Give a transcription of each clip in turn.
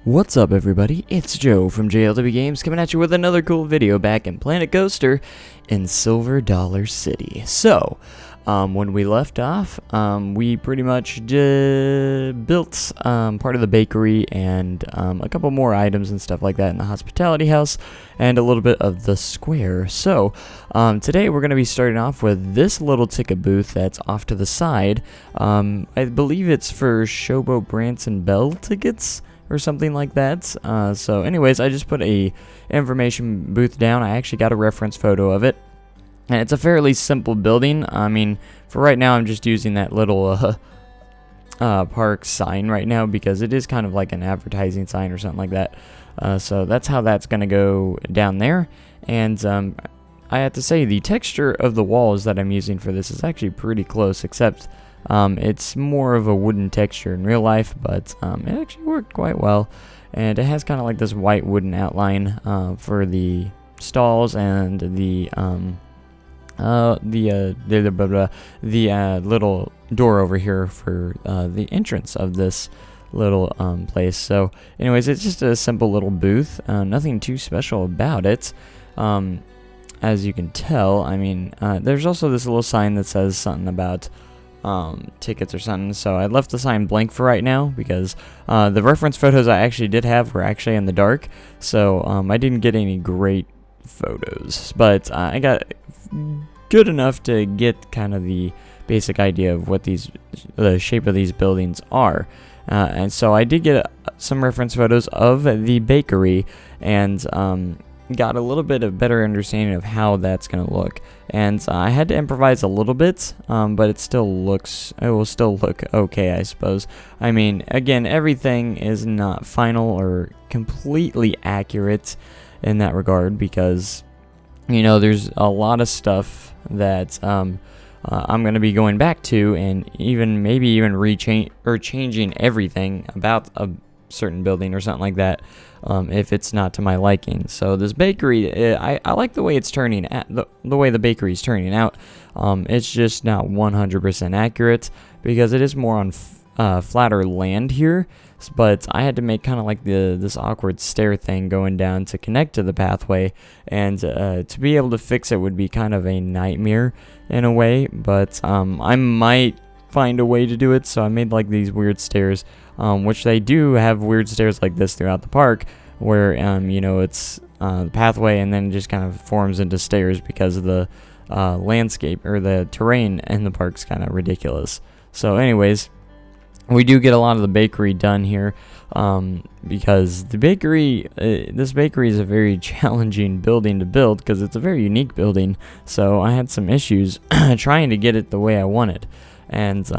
What's up, everybody? It's Joe from JLW Games coming at you with another cool video back in Planet Coaster in Silver Dollar City. So, when we left off, we pretty much built part of the bakery and a couple more items and stuff like that in the hospitality house and a little bit of the square. So, today we're going to be starting off with this little ticket booth that's off to the side. I believe it's for Showboat Branson Bell tickets or something like that. So anyways, I just put a information booth down. I actually got a reference photo of it, and it's a fairly simple building. I mean, for right now I'm just using that little park sign right now because it is kind of like an advertising sign or something like that. So that's how that's gonna go down there. And I have to say, the texture of the walls that I'm using for this is actually pretty close, except it's more of a wooden texture in real life, but it actually worked quite well. And it has kind of like this white wooden outline for the stalls and the little door over here for the entrance of this little place. So anyways, it's just a simple little booth, nothing too special about it. As you can tell, I mean, there's also this little sign that says something about tickets or something, so I left the sign blank for right now because the reference photos I actually did have were actually in the dark, so I didn't get any great photos, but I got good enough to get kind of the basic idea of what the shape of these buildings are. And so I did get some reference photos of the bakery and got a little bit of better understanding of how that's going to look. And I had to improvise a little bit, but it will still look okay, I suppose. I mean, again, everything is not final or completely accurate in that regard because, you know, there's a lot of stuff that I'm going to be going back to and maybe even changing everything about a certain building or something like that, if it's not to my liking. So this bakery, I like the way it's turning out, the way the bakery is turning out. It's just not 100% accurate because it is more on flatter land here, but I had to make kind of like this awkward stair thing going down to connect to the pathway, and to be able to fix it would be kind of a nightmare in a way, but I might find a way to do it. So I made like these weird stairs, which they do have weird stairs like this throughout the park, where you know, it's the pathway and then it just kind of forms into stairs because of the landscape or the terrain in the park's kind of ridiculous. So anyways, we do get a lot of the bakery done here, because the bakery, this bakery is a very challenging building to build because it's a very unique building. So I had some issues trying to get it the way I wanted. And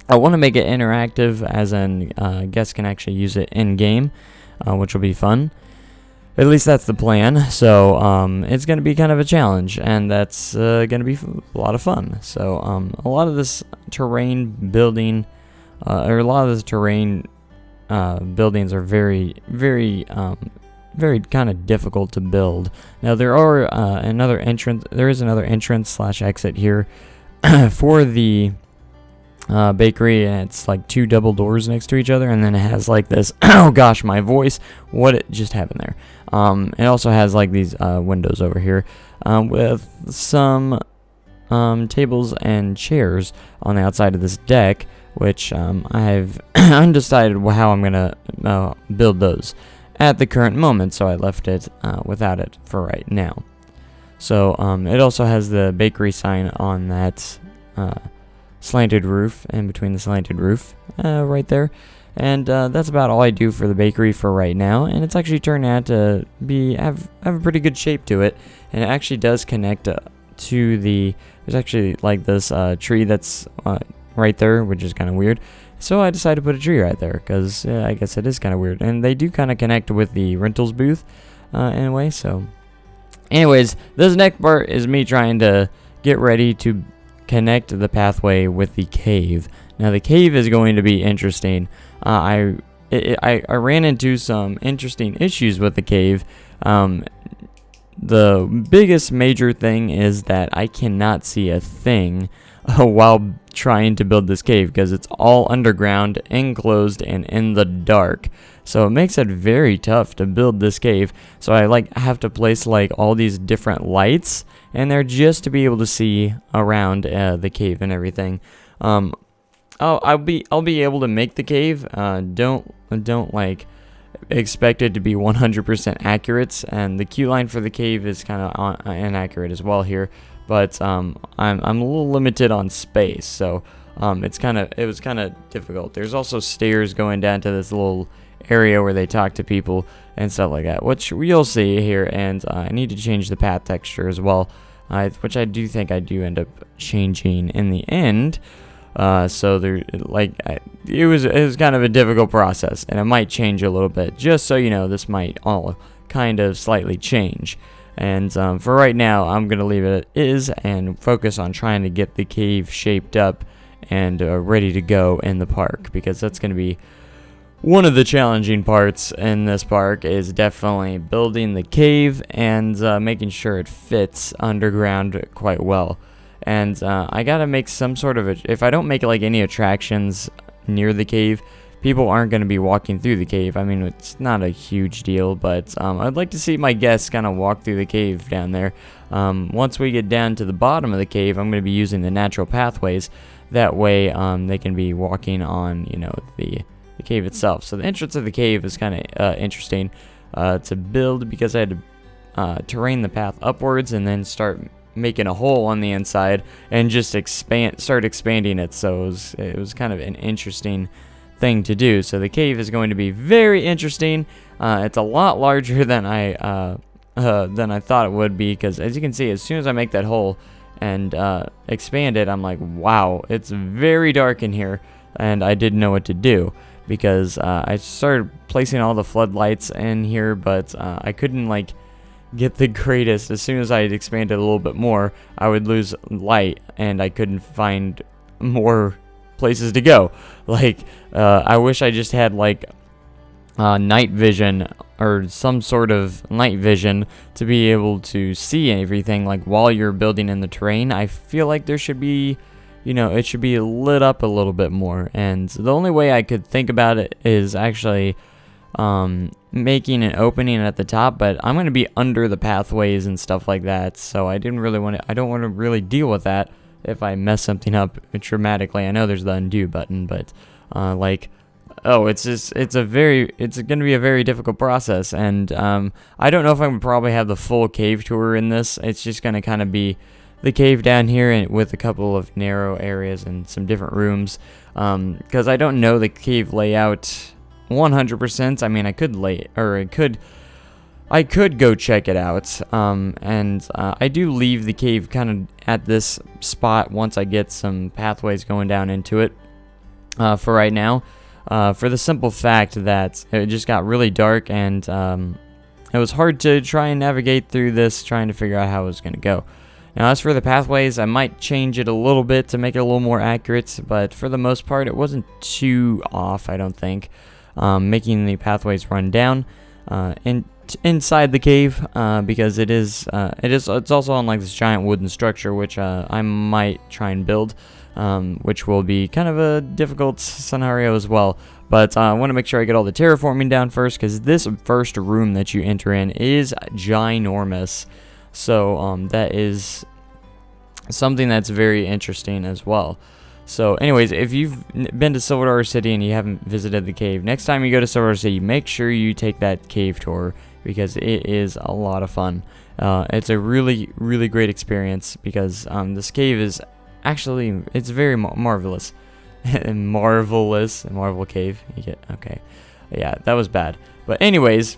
I want to make it interactive, as in guests can actually use it in-game, which will be fun. At least that's the plan. So it's going to be kind of a challenge, and that's going to be a lot of fun. So a lot of this terrain building, or a lot of this terrain buildings are very kind of difficult to build. Now there is another entrance / exit here for the bakery, and it's like two double doors next to each other, and then it has like this oh gosh, my voice, what it just happened there. It also has like these windows over here with some tables and chairs on the outside of this deck, which I have undecided how I'm gonna build those at the current moment, so I left it without it for right now. So it also has the bakery sign on that slanted roof, in between the slanted roof right there. And that's about all I do for the bakery for right now, and it's actually turned out to have a pretty good shape to it, and it actually does connect to there's actually like this tree that's right there, which is kind of weird. So I decided to put a tree right there because I guess it is kind of weird, and they do kind of connect with the rentals booth in a way. So anyways, this next part is me trying to get ready to connect the pathway with the cave. Now the cave is going to be interesting. I ran into some interesting issues with the cave. The biggest major thing is that I cannot see a thing while trying to build this cave, because it's all underground, enclosed, and in the dark. So it makes it very tough to build this cave. So I have to place like all these different lights in there just to be able to see around the cave and everything. I'll be able to make the cave. Don't like expect it to be 100% accurate, and the queue line for the cave is kind of inaccurate as well here. But I'm a little limited on space, so it was kind of difficult. There's also stairs going down to this little area where they talk to people and stuff like that, which you'll see here. And I need to change the path texture as well, which I do think I do end up changing in the end. So there, it was kind of a difficult process, and it might change a little bit. Just so you know, this might all kind of slightly change. And for right now, I'm gonna leave it as is and focus on trying to get the cave shaped up and ready to go in the park, because that's gonna be one of the challenging parts in this park. Is definitely building the cave and making sure it fits underground quite well. And I gotta make some sort of if I don't make like any attractions near the cave, people aren't going to be walking through the cave. I mean, it's not a huge deal, but I'd like to see my guests kind of walk through the cave down there. Once we get down to the bottom of the cave, I'm going to be using the natural pathways. That way they can be walking on, the cave itself. So the entrance of the cave is kind of interesting to build, because I had to terrain the path upwards and then start making a hole on the inside and just start expanding it. So it was kind of an interesting thing to do. So the cave is going to be very interesting. It's a lot larger than I thought it would be, because as you can see, as soon as I make that hole and expand it, I'm like, wow, it's very dark in here, and I didn't know what to do, because I started placing all the floodlights in here, but I couldn't get the greatest. As soon as I expanded a little bit more, I would lose light, and I couldn't find more places to go. I wish I just had night vision or some sort of night vision to be able to see everything while you're building in the terrain. I feel like there should be, it should be lit up a little bit more. And the only way I could think about it is actually making an opening at the top, but I'm going to be under the pathways and stuff like that, so I don't want to really deal with that if I mess something up dramatically. I know there's the undo button, but it's going to be a very difficult process. And I don't know if I would probably have the full cave tour in this. It's just going to kind of be the cave down here, and with a couple of narrow areas and some different rooms, because I don't know the cave layout 100%. I mean, I could go check it out, and I do leave the cave kind of at this spot once I get some pathways going down into it, for right now, for the simple fact that it just got really dark, and it was hard to try and navigate through this, trying to figure out how it was going to go. Now, as for the pathways, I might change it a little bit to make it a little more accurate, but for the most part, it wasn't too off, I don't think. Making the pathways run down inside the cave, because it's also on this giant wooden structure, which I might try and build, which will be kind of a difficult scenario as well. But I want to make sure I get all the terraforming down first, because this first room that you enter in is ginormous. So that is something that's very interesting as well. So anyways, if you've been to Silver City and you haven't visited the cave, next time you go to Silver City, make sure you take that cave tour, because it is a lot of fun. It's a really, really great experience, because this cave is actually, it's very marvelous. Marvel cave. Okay. Yeah, that was bad. But anyways,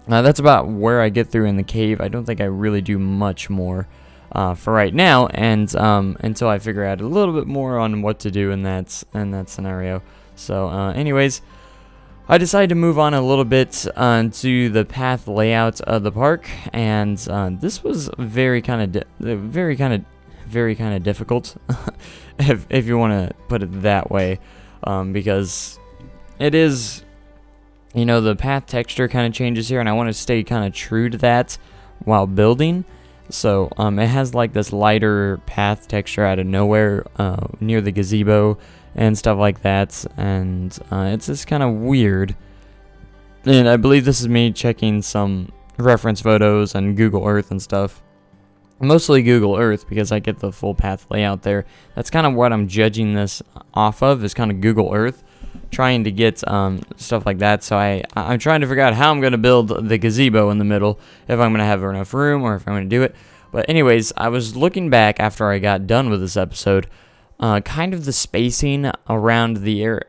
that's about where I get through in the cave. I don't think I really do much more for right now, and until I figure out a little bit more on what to do in that scenario. So anyways, I decided to move on a little bit to the path layout of the park, and this was very kind of difficult, if you want to put it that way, because it is, the path texture kind of changes here, and I want to stay kind of true to that while building. So it has like this lighter path texture out of nowhere near the gazebo and stuff like that, and it's just kind of weird. And I believe this is me checking some reference photos and Google Earth and stuff. Mostly Google Earth, because I get the full path layout there. That's kind of what I'm judging this off of, is kind of Google Earth, trying to get stuff like that. So I'm trying to figure out how I'm going to build the gazebo in the middle, if I'm going to have enough room or if I'm going to do it. But anyways, I was looking back after I got done with this episode, kind of the spacing around the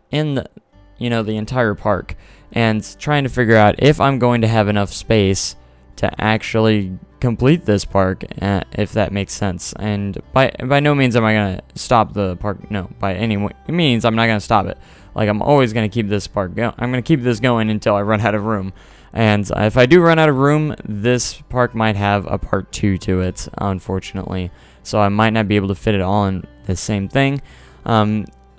the entire park, and trying to figure out if I'm going to have enough space to actually complete this park, if that makes sense. And by no means am I gonna stop the park. No, by any means I'm not gonna stop it. Like, I'm always gonna keep this park going. I'm gonna keep this going until I run out of room. And if I do run out of room, this park might have a part 2 to it, unfortunately. So I might not be able to fit it all in the same thing.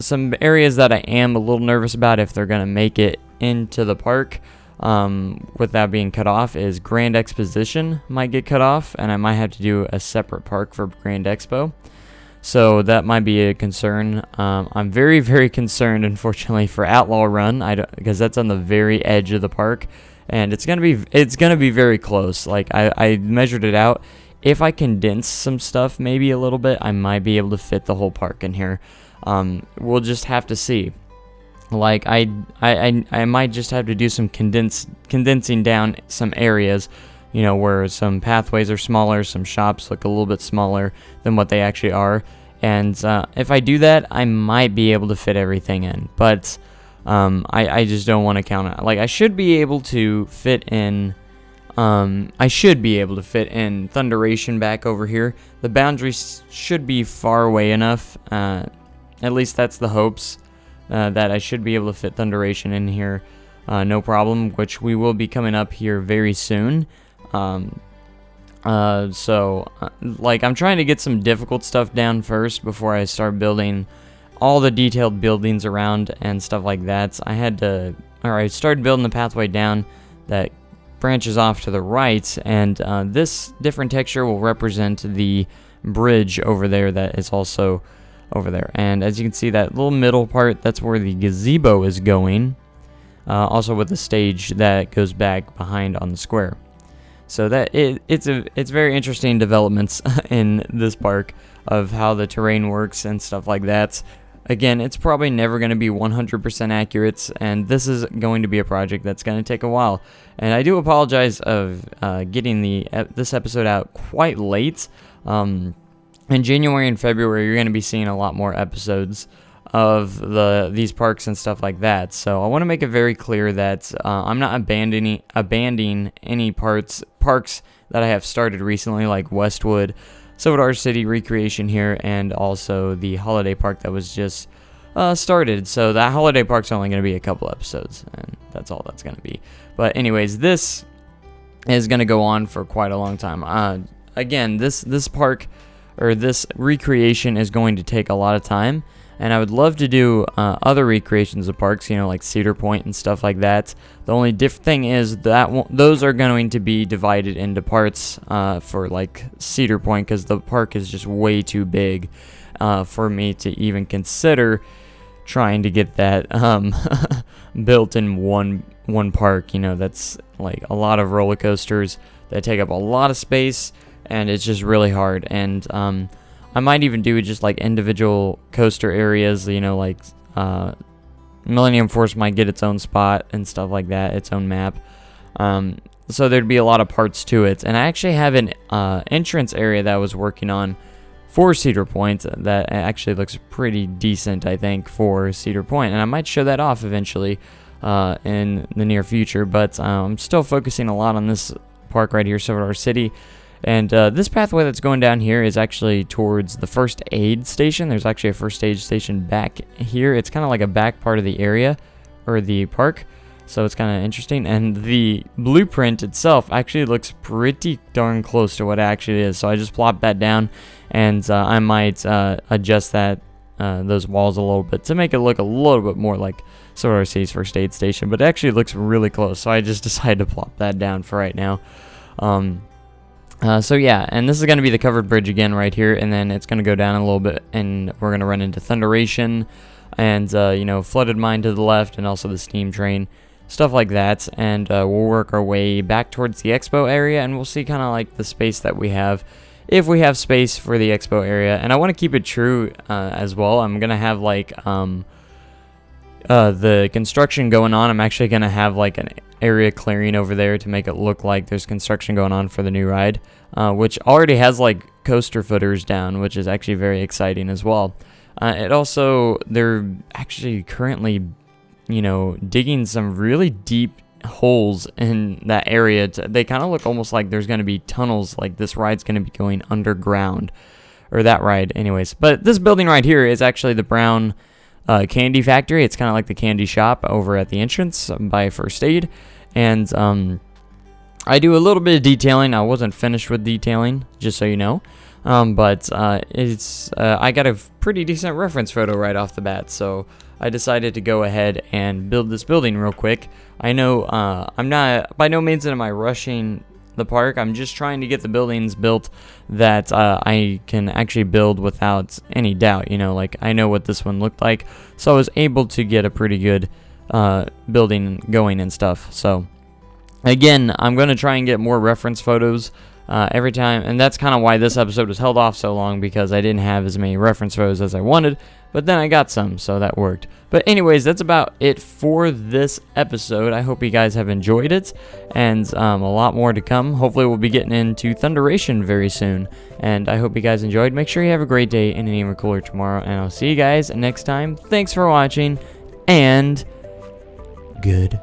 Some areas that I am a little nervous about if they're gonna make it into the park, without being cut off, is Grand Exposition might get cut off, and I might have to do a separate park for Grand Expo. So that might be a concern. I'm very, very concerned, unfortunately, for Outlaw Run, because that's on the very edge of the park, and it's gonna be very close. Like, I measured it out. If I condense some stuff maybe a little bit, I might be able to fit the whole park in here. We'll just have to see. Like, I might just have to do some condensing down some areas, where some pathways are smaller, some shops look a little bit smaller than what they actually are. And if I do that, I might be able to fit everything in. But I just don't want to count on it. Like, I should be able to fit in Thunderation back over here. The boundaries should be far away enough. At least that's the hopes. That I should be able to fit Thunderation in here, no problem, which we will be coming up here very soon. Like, I'm trying to get some difficult stuff down first before I start building all the detailed buildings around and stuff like that. I started building the pathway down that branches off to the right, and this different texture will represent the bridge over there that is also over there. And as you can see, that little middle part, that's where the gazebo is going, also with the stage that goes back behind on the square. So that it's very interesting developments in this park of how the terrain works and stuff like that. Again, it's probably never going to be 100% accurate, and this is going to be a project that's going to take a while. And I do apologize of getting this episode out quite late. In January and February, you're going to be seeing a lot more episodes of these parks and stuff like that. So I want to make it very clear that I'm not abandoning any parks that I have started recently, like Westwood, Silver City Recreation here, and also the Holiday Park that was just started. So that Holiday Park's only going to be a couple episodes, and that's all that's going to be. But anyways, this is going to go on for quite a long time. Again, this park, or this recreation, is going to take a lot of time, and I would love to do other recreations of parks, like Cedar Point and stuff like that. The only thing is that those are going to be divided into parts for like Cedar Point, because the park is just way too big for me to even consider trying to get that built in one park. That's like a lot of roller coasters that take up a lot of space, and it's just really hard. And I might even do just like individual coaster areas, like Millennium Force might get its own spot and stuff like that, its own map. So there'd be a lot of parts to it. And I actually have an entrance area that I was working on for Cedar Point that actually looks pretty decent, I think, for Cedar Point. And I might show that off eventually in the near future. But I'm still focusing a lot on this park right here, Silver City. And this pathway that's going down here is actually towards the first aid station. There's actually a first aid station back here. It's kind of like a back part of the area, or the park. So it's kind of interesting. And the blueprint itself actually looks pretty darn close to what it actually is. So I just plopped that down, and I might adjust those walls a little bit to make it look a little bit more like Silver City's first aid station. But it actually looks really close. So I just decided to plop that down for right now. So yeah, and this is going to be the covered bridge again right here, and then it's going to go down a little bit, and we're going to run into Thunderation, and you know, flooded mine to the left, and also the steam train, stuff like that. And we'll work our way back towards the expo area, and we'll see kind of like the space that we have, if we have space for the expo area. And I want to keep it true as well. I'm going to have like the construction going on. I'm actually going to have like an area clearing over there to make it look like there's construction going on for the new ride, which already has like coaster footers down, which is actually very exciting as well. It also, they're actually currently, you know, digging some really deep holes in that area. They kind of look almost like there's going to be tunnels, like this ride's going to be going underground, or that ride anyways. But this building right here is actually the Brown candy factory. It's kind of like the candy shop over at the entrance by First Aid. And I do a little bit of detailing. I wasn't finished with detailing, just so you know. But I got a pretty decent reference photo right off the bat, so I decided to go ahead and build this building real quick. I know I'm not, by no means am I rushing the park. I'm just trying to get the buildings built that I can actually build without any doubt. You know, like I know what this one looked like, so I was able to get a pretty good building going and stuff. So again, I'm going to try and get more reference photos every time, and that's kind of why this episode was held off so long, because I didn't have as many reference photos as I wanted, but then I got some, so that worked. But anyways, that's about it for this episode. I hope you guys have enjoyed it, and a lot more to come. Hopefully we'll be getting into Thunderation very soon, and I hope you guys enjoyed. Make sure you have a great day and an even cooler tomorrow, and I'll see you guys next time. Thanks for watching, and good